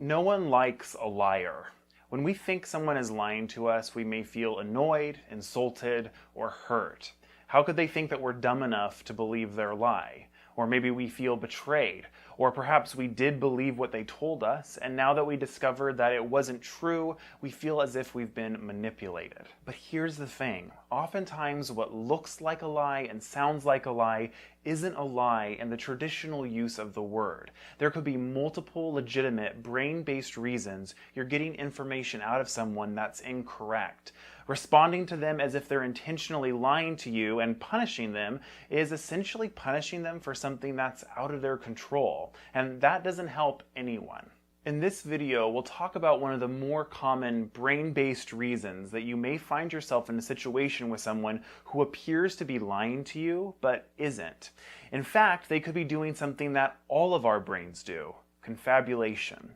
No one likes a liar. When we think someone is lying to us, we may feel annoyed, insulted, or hurt. How could they think that we're dumb enough to believe their lie? Or maybe we feel betrayed. Or perhaps we did believe what they told us, and now that we discovered that it wasn't true, we feel as if we've been manipulated. But here's the thing. Oftentimes what looks like a lie and sounds like a lie isn't a lie in the traditional use of the word. There could be multiple legitimate brain-based reasons you're getting information out of someone that's incorrect. Responding to them as if they're intentionally lying to you and punishing them is essentially punishing them for something that's out of their control, and that doesn't help anyone. In this video, we'll talk about one of the more common brain-based reasons that you may find yourself in a situation with someone who appears to be lying to you, but isn't. In fact, they could be doing something that all of our brains do: confabulation.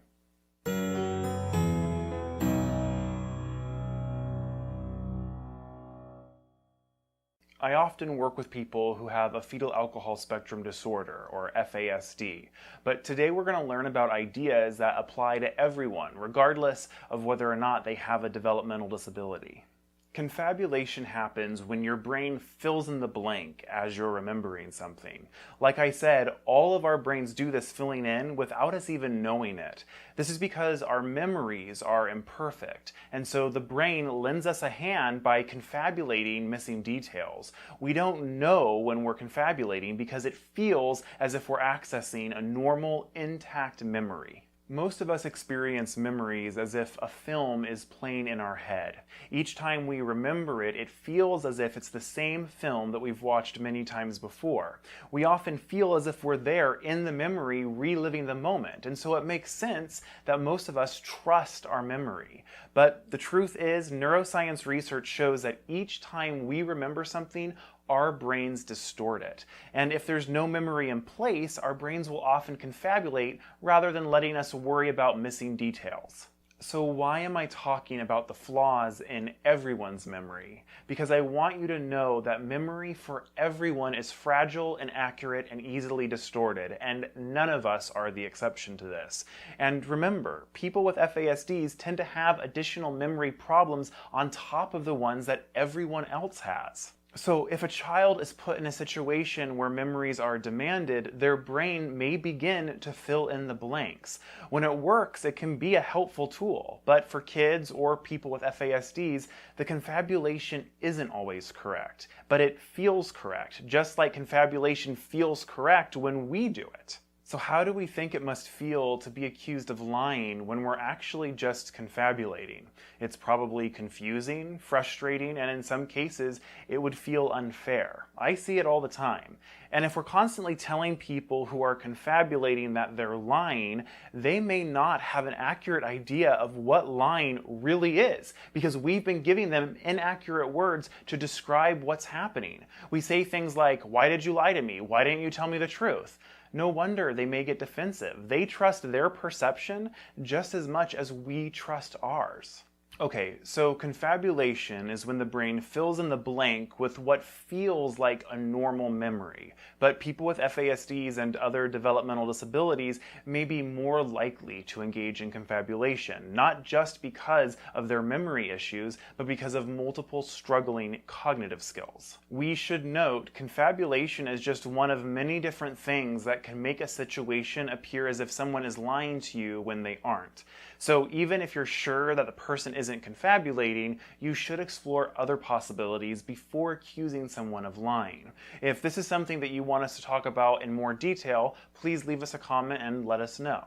I often work with people who have a fetal alcohol spectrum disorder, or FASD, but today we're going to learn about ideas that apply to everyone, regardless of whether or not they have a developmental disability. Confabulation happens when your brain fills in the blank as you're remembering something. Like I said, all of our brains do this filling in without us even knowing it. This is because our memories are imperfect, and so the brain lends us a hand by confabulating missing details. We don't know when we're confabulating because it feels as if we're accessing a normal, intact memory. Most of us experience memories as if a film is playing in our head. Each time we remember it, it feels as if it's the same film that we've watched many times before. We often feel as if we're there in the memory, reliving the moment, and so it makes sense that most of us trust our memory. But the truth is, neuroscience research shows that each time we remember something, our brains distort it. And if there's no memory in place, our brains will often confabulate rather than letting us worry about missing details. So why am I talking about the flaws in everyone's memory? Because I want you to know that memory for everyone is fragile, inaccurate, and easily distorted, and none of us are the exception to this. And remember, people with FASDs tend to have additional memory problems on top of the ones that everyone else has. So if a child is put in a situation where memories are demanded, their brain may begin to fill in the blanks. When it works, it can be a helpful tool, but for kids or people with FASDs, the confabulation isn't always correct, but it feels correct, just like confabulation feels correct when we do it. So how do we think it must feel to be accused of lying when we're actually just confabulating? It's probably confusing, frustrating, and in some cases, it would feel unfair. I see it all the time. And if we're constantly telling people who are confabulating that they're lying, they may not have an accurate idea of what lying really is, because we've been giving them inaccurate words to describe what's happening. We say things like, "Why did you lie to me? Why didn't you tell me the truth?" No wonder they may get defensive. They trust their perception just as much as we trust ours. Okay, so confabulation is when the brain fills in the blank with what feels like a normal memory. But people with FASDs and other developmental disabilities may be more likely to engage in confabulation, not just because of their memory issues, but because of multiple struggling cognitive skills. We should note, confabulation is just one of many different things that can make a situation appear as if someone is lying to you when they aren't. So even if you're sure that the person isn't confabulating, you should explore other possibilities before accusing someone of lying. If this is something that you want us to talk about in more detail, please leave us a comment and let us know.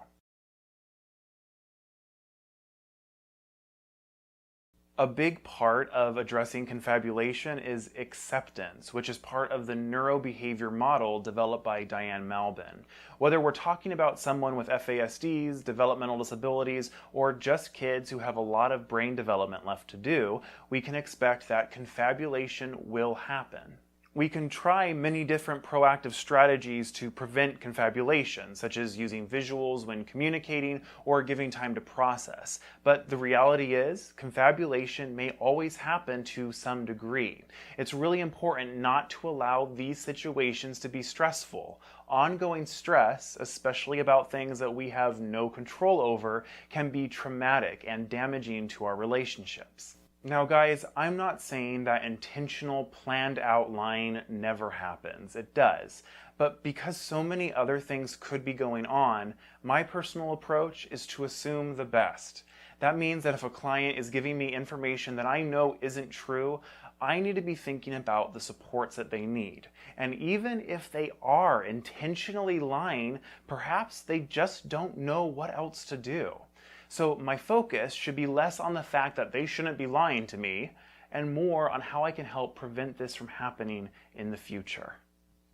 A big part of addressing confabulation is acceptance, which is part of the neurobehavior model developed by Diane Malbin. Whether we're talking about someone with FASDs, developmental disabilities, or just kids who have a lot of brain development left to do, we can expect that confabulation will happen. We can try many different proactive strategies to prevent confabulation, such as using visuals when communicating or giving time to process. But the reality is, confabulation may always happen to some degree. It's really important not to allow these situations to be stressful. Ongoing stress, especially about things that we have no control over, can be traumatic and damaging to our relationships. Now guys, I'm not saying that intentional, planned out lying never happens. It does. But because so many other things could be going on, my personal approach is to assume the best. That means that if a client is giving me information that I know isn't true, I need to be thinking about the supports that they need. And even if they are intentionally lying, perhaps they just don't know what else to do. So my focus should be less on the fact that they shouldn't be lying to me and more on how I can help prevent this from happening in the future.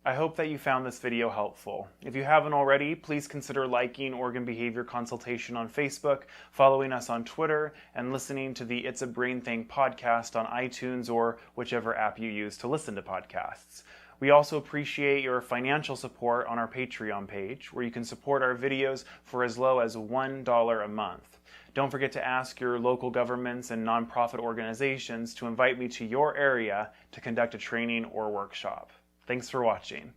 I hope that you found this video helpful. If you haven't already, please consider liking Organ Behavior Consultation on Facebook, following us on Twitter, and listening to the It's a Brain Thing podcast on iTunes or whichever app you use to listen to podcasts. We also appreciate your financial support on our Patreon page, where you can support our videos for as low as $1 a month. Don't forget to ask your local governments and nonprofit organizations to invite me to your area to conduct a training or workshop. Thanks for watching.